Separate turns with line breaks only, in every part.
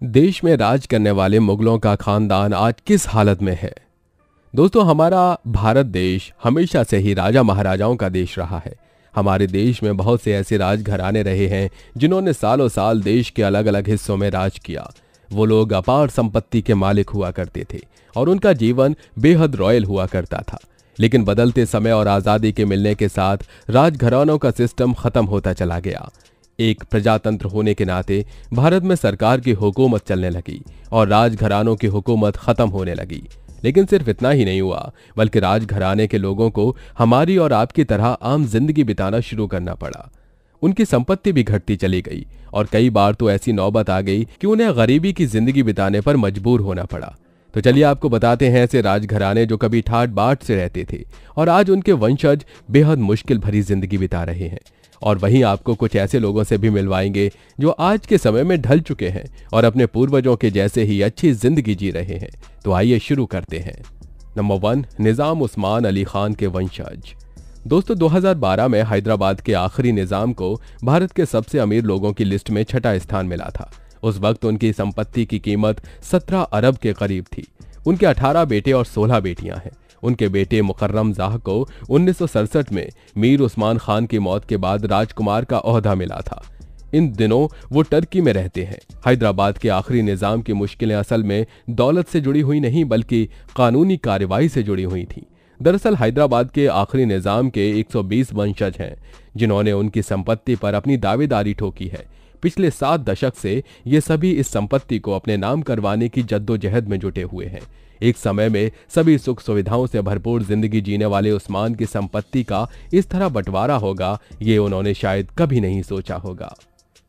देश में राज करने वाले मुगलों का खानदान आज किस हालत में है। दोस्तों, हमारा भारत देश हमेशा से ही राजा महाराजाओं का देश रहा है। हमारे देश में बहुत से ऐसे राजघराने रहे हैं जिन्होंने सालों साल देश के अलग अलग हिस्सों में राज किया। वो लोग अपार संपत्ति के मालिक हुआ करते थे और उनका जीवन बेहद रॉयल हुआ करता था। लेकिन बदलते समय और आज़ादी के मिलने के साथ राजघरानों का सिस्टम खत्म होता चला गया। एक प्रजातंत्र होने के नाते भारत में सरकार की हुकूमत चलने लगी और राजघरानों की हुकूमत खत्म होने लगी। लेकिन सिर्फ इतना ही नहीं हुआ, बल्कि राजघराने के लोगों को हमारी और आपकी तरह आम जिंदगी बिताना शुरू करना पड़ा। उनकी संपत्ति भी घटती चली गई और कई बार तो ऐसी नौबत आ गई कि उन्हें गरीबी की जिंदगी बिताने पर मजबूर होना पड़ा। तो चलिए आपको बताते हैं ऐसे राजघराने जो कभी ठाट बाट से रहते थे और आज उनके वंशज बेहद मुश्किल भरी जिंदगी बिता रहे हैं। और वहीं आपको कुछ ऐसे लोगों से भी मिलवाएंगे जो आज के समय में ढल चुके हैं और अपने पूर्वजों के जैसे ही अच्छी जिंदगी जी रहे हैं। तो आइए शुरू करते हैं। नंबर 1, निजाम उस्मान अली खान के वंशज। दोस्तों, 2012 में हैदराबाद के आखिरी निजाम को भारत के सबसे अमीर लोगों की लिस्ट में छठा स्थान मिला था। उस वक्त उनकी संपत्ति की कीमत 17 अरब के करीब थी। उनके 18 बेटे और 16 बेटियां हैं। उनके बेटे मुकर्रम जाह को 1967 में मीर उस्मान खान की मौत के बाद राजकुमार का ओहदा मिला था। इन दिनों वो टर्की में रहते हैं। हैदराबाद के आखिरी निजाम की मुश्किलें असल में दौलत से जुड़ी हुई नहीं बल्कि कानूनी कार्रवाई से जुड़ी हुई थी। दरअसल हैदराबाद के आखिरी निजाम के 120 वंशज हैं जिन्होंने उनकी संपत्ति पर अपनी दावेदारी ठोकी है। पिछले 7 दशक से ये सभी इस संपत्ति को अपने नाम करवाने की जद्दोजहद में जुटे हुए हैं। एक समय में सभी सुख सुविधाओं से भरपूर जिंदगी जीने वाले उस्मान की संपत्ति का इस तरह बंटवारा होगा, ये उन्होंने शायद कभी नहीं सोचा होगा।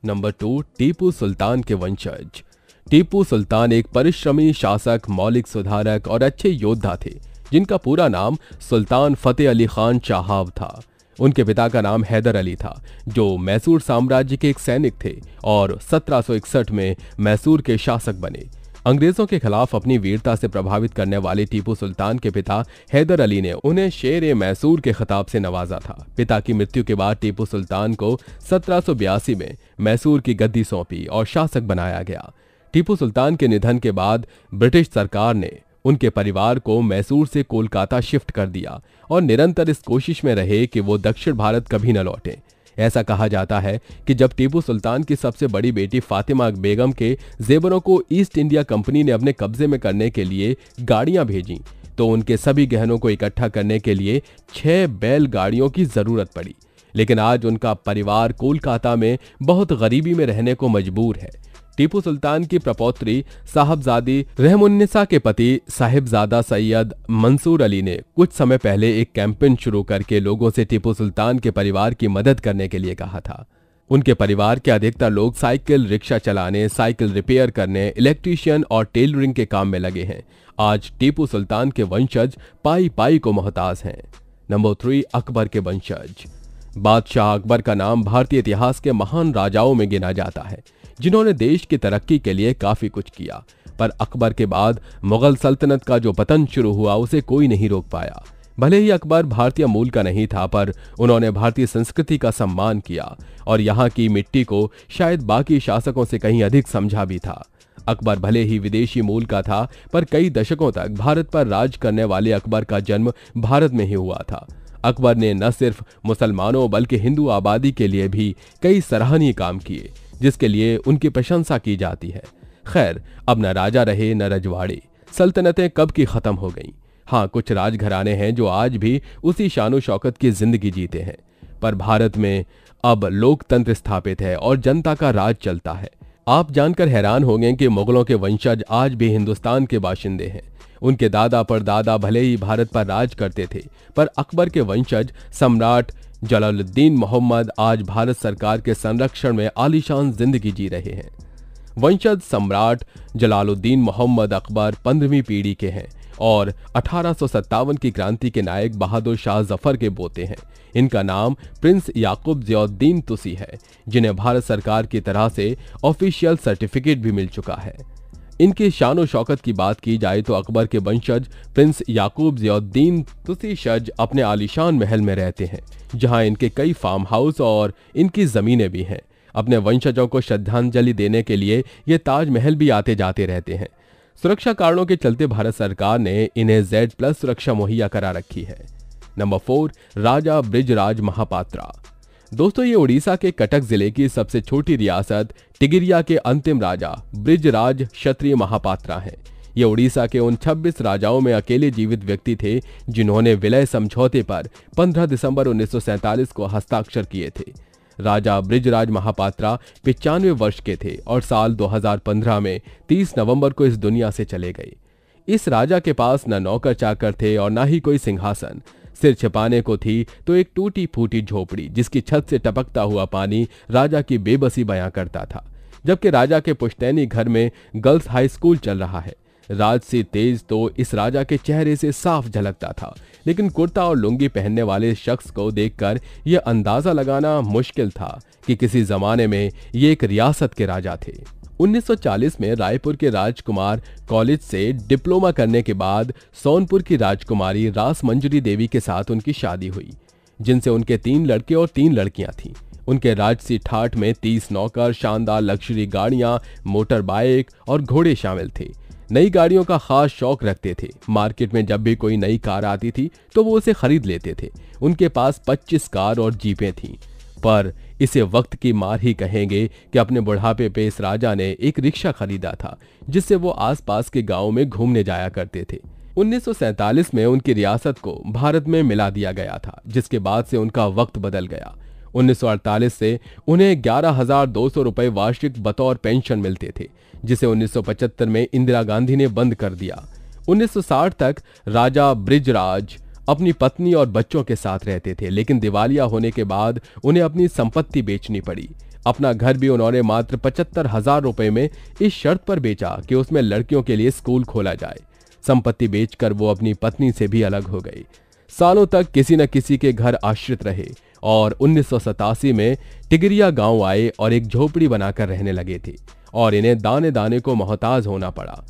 नंबर 2, टीपू सुल्तान के वंशज। टीपू सुल्तान एक परिश्रमी शासक, मौलिक सुधारक और अच्छे योद्धा थे जिनका पूरा नाम सुल्तान फतेह अली खान चाहाब था। उनके पिता का नाम हैदर अली था जो मैसूर साम्राज्य के एक सैनिक थे और 1761 में मैसूर के शासक बने। अंग्रेजों के खिलाफ अपनी वीरता से प्रभावित करने वाले टीपू सुल्तान के पिता हैदर अली ने उन्हें शेर मैसूर के खिताब से नवाजा था। पिता की मृत्यु के बाद टीपू सुल्तान को 1782 में मैसूर की गद्दी सौंपी और शासक बनाया गया। टीपू सुल्तान के निधन के बाद ब्रिटिश सरकार ने उनके परिवार को मैसूर से कोलकाता शिफ्ट कर दिया और निरंतर इस कोशिश में रहे कि वो दक्षिण भारत कभी न लौटे। ऐसा कहा जाता है कि जब टीपू सुल्तान की सबसे बड़ी बेटी फातिमा बेगम के जेवरों को ईस्ट इंडिया कंपनी ने अपने कब्जे में करने के लिए गाड़ियां भेजीं, तो उनके सभी गहनों को इकट्ठा करने के लिए 6 बैलगाड़ियों की जरूरत पड़ी। लेकिन आज उनका परिवार कोलकाता में बहुत गरीबी में रहने को मजबूर है। टीपू सुल्तान की प्रपौत्री साहबजादी रहमुन्निसा के पति साहिबजादा सैयद मंसूर अली ने कुछ समय पहले एक कैंपेन शुरू करके लोगों से टीपू सुल्तान के परिवार की मदद करने के लिए कहा था। उनके परिवार के अधिकतर लोग साइकिल रिक्शा चलाने, साइकिल रिपेयर करने, इलेक्ट्रीशियन और टेलरिंग के काम में लगे हैं। आज टीपू सुल्तान के वंशज पाई पाई को मोहताज हैं। नंबर 3, अकबर के वंशज। बादशाह अकबर का नाम भारतीय इतिहास के महान राजाओं में गिना जाता है जिन्होंने देश की तरक्की के लिए काफी कुछ किया। पर अकबर के बाद मुगल सल्तनत का जो पतन शुरू हुआ उसे कोई नहीं रोक पाया। भले ही अकबर भारतीय मूल का नहीं था, पर उन्होंने भारतीय संस्कृति का सम्मान किया और यहाँ की मिट्टी को शायद बाकी शासकों से कहीं अधिक समझा भी था। अकबर भले ही विदेशी मूल का था, पर कई दशकों तक भारत पर राज करने वाले अकबर का जन्म भारत में ही हुआ था। अकबर ने न सिर्फ मुसलमानों बल्कि हिंदू आबादी के लिए भी कई सराहनीय काम किए जिसके लिए उनकी प्रशंसा की जाती है। खैर, अब न राजा रहे न रजवाड़े, सल्तनतें कब की खत्म हो गईं। हाँ, कुछ राजघराने हैं जो आज भी उसी शानो शौकत की जिंदगी जीते हैं, पर भारत में अब लोकतंत्र स्थापित है और जनता का राज चलता है। आप जानकर हैरान होंगे कि मुगलों के वंशज आज भी हिंदुस्तान के बाशिंदे हैं। उनके दादा परदादा भले ही भारत पर राज करते थे, पर अकबर के वंशज सम्राट जलालुद्दीन मोहम्मद आज भारत सरकार के संरक्षण में आलीशान जिंदगी जी रहे हैं। वंशज सम्राट जलालुद्दीन मोहम्मद अकबर 15वीं पीढ़ी के हैं और 1857 की क्रांति के नायक बहादुर शाह जफर के पोते हैं। इनका नाम प्रिंस याकूब ज़ियाउद्दीन तुसी है, जिन्हें भारत सरकार की तरह से ऑफिशियल सर्टिफिकेट भी मिल चुका है। इनकी शानो शौकत की बात की जाए तो अकबर के वंशज प्रिंस याकूब ज़ियाउद्दीन तुसी शज अपने आलीशान महल में रहते हैं, जहां इनके कई फार्म हाउस और इनकी जमीनें भी हैं। अपने वंशजों को श्रद्धांजलि देने के लिए ये ताजमहल भी आते जाते रहते हैं। सुरक्षा कारणों के चलते भारत सरकार ने इन्हें Z+ सुरक्षा मुहैया करा रखी है। नंबर 4, राजा बृजराज महापात्रा। दोस्तों, ये उड़ीसा के कटक जिले की सबसे छोटी रियासत टिगिरिया के अंतिम राजा बृजराज क्षत्रिय महापात्रा हैं। ये उड़ीसा के उन 26 राजाओं में अकेले जीवित व्यक्ति थे जिन्होंने विलय समझौते पर 15 दिसंबर 1947 को हस्ताक्षर किए थे। राजा बृजराज महापात्रा 95 वर्ष के थे और साल 2015 में 30 नवंबर को इस दुनिया से चले गए। इस राजा के पास न नौकर चाकर थे और न ही कोई सिंहासन। सिर छिपाने को थी तो एक टूटी फूटी झोपड़ी जिसकी छत से टपकता हुआ पानी राजा की बेबसी बयां करता था। जबकि राजा के पुश्तैनी घर में गर्ल्स हाई स्कूल चल रहा है। राजसी तेज तो इस राजा के चेहरे से साफ झलकता था, लेकिन कुर्ता और लुंगी पहनने वाले शख्स को देखकर यह अंदाजा लगाना मुश्किल था कि किसी जमाने में ये एक रियासत के राजा थे। 1940 में रायपुर के राजकुमार कॉलेज से डिप्लोमा करने के बाद सोनपुर की राजकुमारी रास मंजरी देवी के साथ उनकी शादी हुई, जिनसे उनके 3 लड़के और 3 लड़कियां थीं। उनके राजसी ठाठ में 30 नौकर, शानदार लग्जरी गाड़ियां, मोटर बाइक और घोड़े शामिल थे। नई गाड़ियों का खास शौक रखते थे। मार्केट में जब भी कोई नई कार आती थी तो वो उसे खरीद लेते थे। उनके पास 25 कार और जीपें थीं। पर इसे वक्त की मार ही कहेंगे कि अपने बुढ़ापे पे इस राजा ने एक रिक्शा खरीदा था जिससे वो आसपास के गांव में घूमने जाया करते थे। 1947 में उनकी रियासत को भारत में मिला दिया गया था, जिसके बाद से उनका वक्त बदल गया। 1948 से उन्हें 11,200 रुपए वार्षिक बतौर पेंशन मिलते थे, जिसे 1975 में इंदिरा गांधी ने बंद कर दिया। 1960 तक राजा बृजराज अपनी पत्नी और बच्चों के साथ रहते थे, लेकिन दिवालिया होने के बाद उन्हें अपनी संपत्ति बेचनी पड़ी। अपना घर भी उन्होंने मात्र 75,000 रुपए में इस शर्त पर बेचा कि उसमें लड़कियों के लिए स्कूल खोला जाए। संपत्ति बेचकर वो अपनी पत्नी से भी अलग हो गई। सालों तक किसी न किसी के घर आश्रित रहे और 1987 में टिगिरिया गांव आए और एक झोपड़ी बनाकर रहने लगे थे और इन्हें दाने दाने को मोहताज होना पड़ा।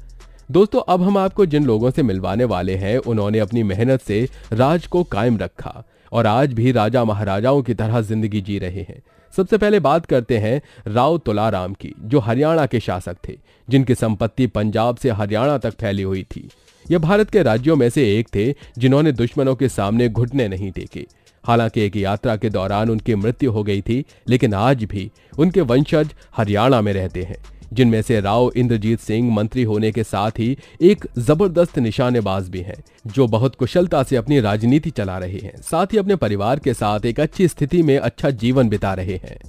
दोस्तों, अब हम आपको जिन लोगों से मिलवाने वाले हैं उन्होंने अपनी मेहनत से राज को कायम रखा और आज भी राजा महाराजाओं की तरह जिंदगी जी रहे हैं। सबसे पहले बात करते हैं राव तुलाराम की, जो हरियाणा के शासक थे, जिनकी संपत्ति पंजाब से हरियाणा तक फैली हुई थी। यह भारत के राज्यों में से एक थे जिन्होंने दुश्मनों के सामने घुटने नहीं टेके। हालांकि एक यात्रा के दौरान उनकी मृत्यु हो गई थी, लेकिन आज भी उनके वंशज हरियाणा में रहते हैं, जिनमें से राव इंद्रजीत सिंह मंत्री होने के साथ ही एक जबरदस्त निशानेबाज भी हैं, जो बहुत कुशलता से अपनी राजनीति चला रहे हैं, साथ ही अपने परिवार के साथ एक अच्छी स्थिति में अच्छा जीवन बिता रहे हैं।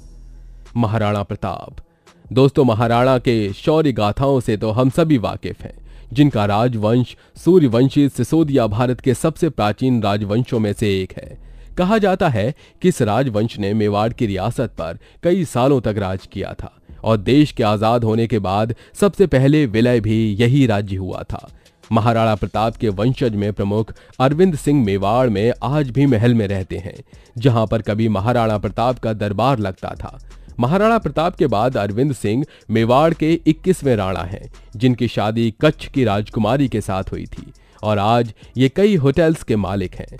महाराणा प्रताप। दोस्तों, महाराणा के शौर्य गाथाओं से तो हम सभी वाकिफ हैं, जिनका राजवंश सूर्यवंशी सिसोदिया भारत के सबसे प्राचीन राजवंशों में से एक है। कहा जाता है कि इस राजवंश ने मेवाड़ की रियासत पर कई सालों तक राज किया था और देश के आजाद होने के बाद सबसे पहले विलय भी यही राज्य हुआ था। महाराणा प्रताप के वंशज में प्रमुख अरविंद सिंह मेवाड़ में आज भी महल में रहते हैं, जहां पर कभी महाराणा प्रताप का दरबार लगता था। महाराणा प्रताप के बाद अरविंद सिंह मेवाड़ के 21वें राणा हैं, जिनकी शादी कच्छ की राजकुमारी के साथ हुई थी और आज ये कई होटल्स के मालिक हैं,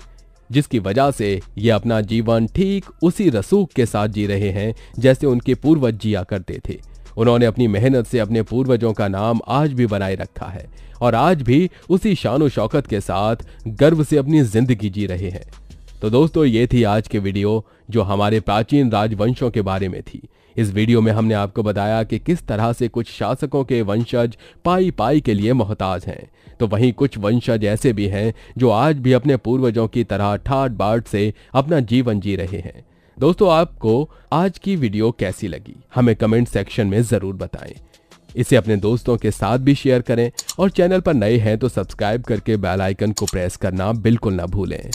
जिसकी वजह से ये अपना जीवन ठीक उसी रसूख के साथ जी रहे हैं जैसे उनके पूर्वज जिया करते थे। उन्होंने अपनी मेहनत से अपने पूर्वजों का नाम आज भी बनाए रखा है और आज भी उसी शान शौकत के साथ गर्व से अपनी जिंदगी जी रहे हैं। तो दोस्तों, ये थी आज की वीडियो जो हमारे प्राचीन राजवंशों के बारे में थी। इस वीडियो में हमने आपको बताया कि किस तरह से कुछ शासकों के वंशज पाई पाई के लिए मोहताज हैं, तो वहीं कुछ वंशज ऐसे भी हैं जो आज भी अपने पूर्वजों की तरह ठाट बाट से अपना जीवन जी रहे हैं। दोस्तों, आपको आज की वीडियो कैसी लगी हमें कमेंट सेक्शन में जरूर बताएं। इसे अपने दोस्तों के साथ भी शेयर करें और चैनल पर नए हैं तो सब्सक्राइब करके बेल आइकन को प्रेस करना बिल्कुल ना भूलें।